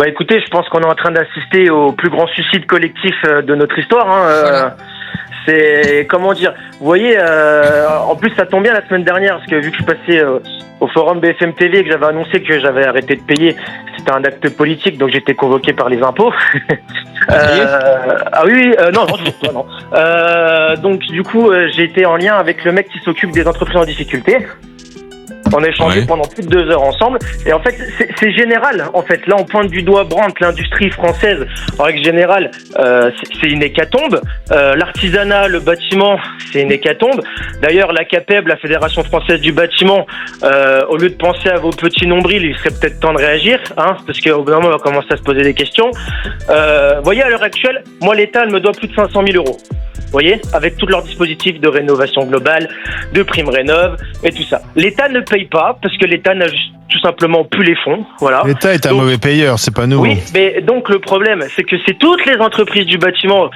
Bah écoutez, je pense qu'on est en train d'assister au plus grand suicide collectif de notre histoire. Voilà. C'est, comment dire, vous voyez, en plus ça tombe bien la semaine dernière, parce que vu que je suis passé au forum BFM TV et que j'avais annoncé que j'avais arrêté de payer, c'était un acte politique, donc j'étais convoqué par les impôts. Ah oui, non, non. Donc du coup, j'ai été en lien avec le mec qui s'occupe des entreprises en difficulté. On a échangé pendant plus de 2 heures ensemble. Et en fait, c'est général. En fait, là, on pointe du doigt Brandt, l'industrie française. En règle générale, c'est une hécatombe. L'artisanat, le bâtiment, c'est une hécatombe. D'ailleurs, la CAPEB, la Fédération française du bâtiment, au lieu de penser à vos petits nombrils, il serait peut-être temps de réagir, hein, parce qu'au bout d'un moment, on va commencer à se poser des questions. Vous voyez, à l'heure actuelle, moi, l'État, elle me doit plus de 500 000 euros. Vous voyez, avec tout leur dispositif de rénovation globale, de prime rénov et tout ça. L'État ne paye pas parce que l'État n'a tout simplement plus les fonds. Voilà. L'État est un mauvais payeur, c'est pas nouveau. Oui, mais donc le problème, c'est que c'est toutes les entreprises du bâtiment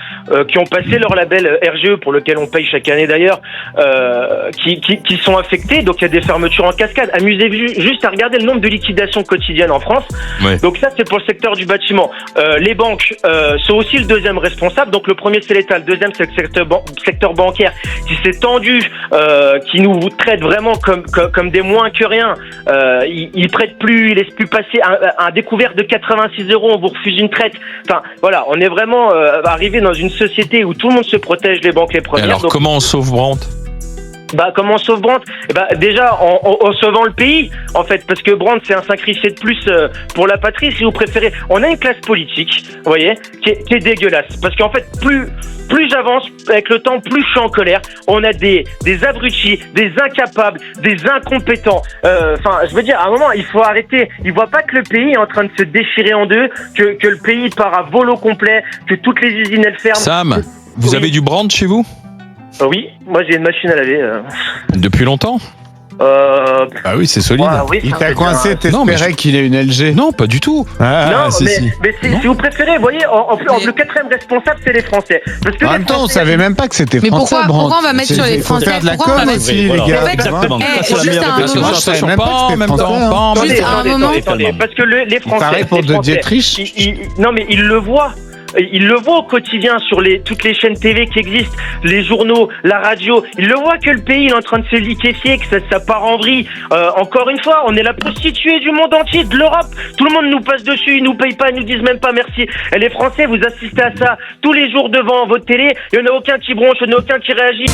qui ont passé leur label RGE, pour lequel on paye chaque année d'ailleurs, qui sont affectées. Donc il y a des fermetures en cascade. Amusez-vous juste à regarder le nombre de liquidations quotidiennes en France. Ouais. Donc ça, c'est pour le secteur du bâtiment. Les banques sont aussi le deuxième responsable. Donc le premier, c'est l'État. Le deuxième, c'est le secteur bancaire qui s'est tendu, qui nous traite vraiment comme des moins que rien. Il prête plus, il laisse plus passer un découvert de 86 €, on vous refuse une traite. Enfin, voilà, on est vraiment arrivé dans une société où tout le monde se protège, les banques les premières. Alors, donc, comment on sauve Brandt ? bah, comment on sauve Brandt ? Déjà, en sauvant le pays, en fait, parce que Brandt, c'est un sacrifié de plus pour la patrie, si vous préférez. On a une classe politique, vous voyez, qui est dégueulasse. Parce qu'en fait, plus j'avance avec le temps, plus je suis en colère. On a des abrutis, des incapables, des incompétents. Enfin, je veux dire, à un moment, il faut arrêter. Ils voient pas que le pays est en train de se déchirer en deux, que le pays part à volo complet, que toutes les usines, elles ferment. Sam, vous avez du Brandt chez vous ? Oui, moi j'ai une machine à laver. Depuis longtemps ? Ah oui, c'est solide. Oui, Il ça t'a fait coincé, Non, mais t'espérais qu'il ait une LG. Non, pas du tout. Ah, non, si, si. mais si vous préférez, vous voyez, le quatrième responsable, c'est les Français. Parce que En les même temps, on Français, savait même pas que c'était Mais français, pourquoi Brandt. on va mettre sur les Il faut Français faire de la Pourquoi on com va mettre- aussi, Voilà. les gars. En fait, Exactement. Eh, Ça, c'est la juste meilleure un réponse. moment, je savais Attention, même pas que pas en c'était même temps, français, hein. pas en même Juste temps. un moment. Attendez, parce que les Français, paraît pour les de Français, Dietrich. non mais ils le voient. Ils le voient au quotidien sur toutes les chaînes TV qui existent, les journaux, la radio. Ils le voient que le pays est en train de se liquéfier, que ça part en vrille. Encore une fois, on est la prostituée du monde entier, de l'Europe. Tout le monde nous passe dessus, ils nous payent pas, ils nous disent même pas merci. Et les Français, vous assistez à ça tous les jours devant votre télé. Il y en a aucun qui bronche, il y en a aucun qui réagit.